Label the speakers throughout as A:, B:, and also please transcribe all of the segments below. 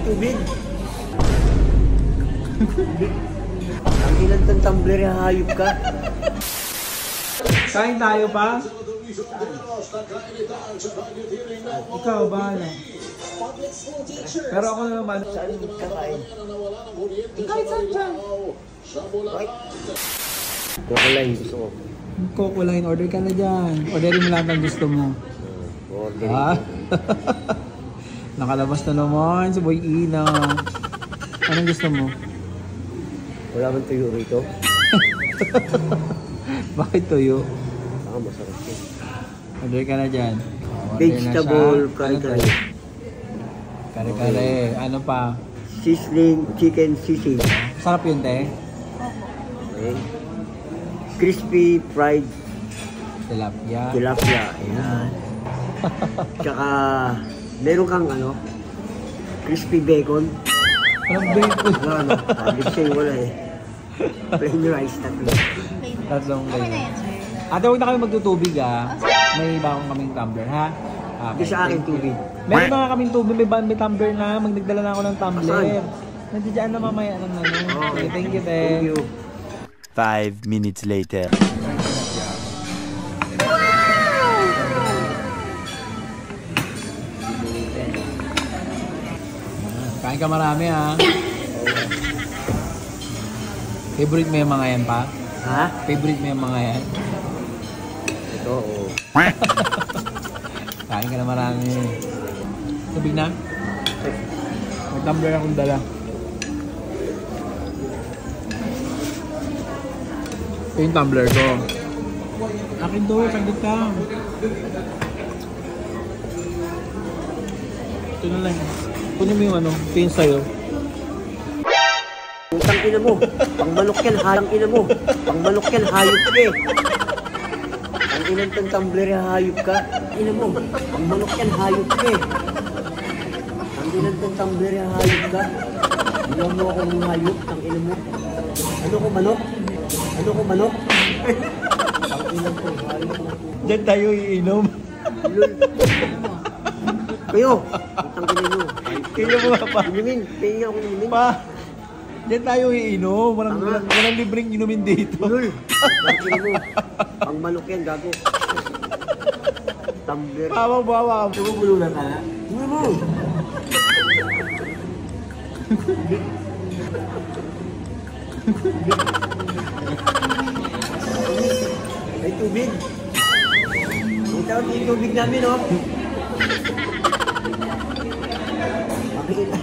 A: tubig. Ang ilan tong tumbler, hayop ka.
B: Kain tayo pa? Ikaw ba? Pero ako na naman.
A: Saan kakain?
B: Kahit saan dyan.
A: Kukulay, gusto ko.
B: Kukulay, order ka na dyan. Orderin mo lahat ang gusto mo.
A: Order.
B: Ah? Nakalabas na naman si Boy Ina. Anong gusto mo?
A: Wala bang tuyo rito?
B: Bakit tuyo?
A: Baka masarap yun.
B: Order ka na dyan.
A: Vegetable kare-kare.
B: Kare-kare. Ano pa?
A: Sizzling chicken sisig.
B: Sarap yun, te.
A: Okay. Crispy fried
B: Tilapia.
A: tilapia. Ayan. Tsaka meron kang ano, crispy bacon.
B: Anong bacon?
A: Ano, sabi sa'yo wala eh. Plain rice, tatlo.
B: Tatlong bacon. Ate, huwag na kami magtutubig ah. May bakong kaming tumbler ha.
A: Hindi sa akin tubig.
B: Meron na nga kaming tubig, may tumbler na. Magdagdala na ako ng tumbler.
A: Asan?
B: Nandiyan na mamaya ng ano. Okay, thank you, te.
A: Thank you.
C: 5 minutes later.
B: Kain ka marami ha. Favorite mo yung mga yan pa?
A: Ha?
B: Favorite mo yung mga yan?
A: Ito, oo.
B: Kain ka na marami. Tubig na? May tumbler akong dala. Ito yung tumbler ko. Akin to, saglit ka. Ito na lang. Kunin mo yung ano, ito yung sayo.
A: Utang ina mo. Pangmanok yan, hayop ina mo. Pangmanok yan, hayop ka eh. Ang ilan tong tumbler, hayop ka. Ina mo. Pangmanok yan, hayop ka eh. Ang ilan tong tumbler, hayop ka. Ilan mo ako ng hayop, ang ina mo. Ano ko manok? Ano ko manok? Ang ilan tong hayop na.
B: Diyan tayo iinom.
A: Kayo, utang ina mo.
B: Kaya mo nga pa.
A: Inumin, pahinga ako inumin.
B: Pa, diyan tayo iinom. Walang libreng inumin dito.
A: Lul, ang ina mo. Pangmanok yan, gago. Tumbler.
B: Bawa. Bumubulunan ka na.
A: Ano mo? May tubig. Ito yung tubig namin, oh. Makikita.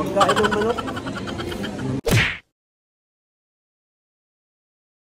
A: Pagkain ng manok.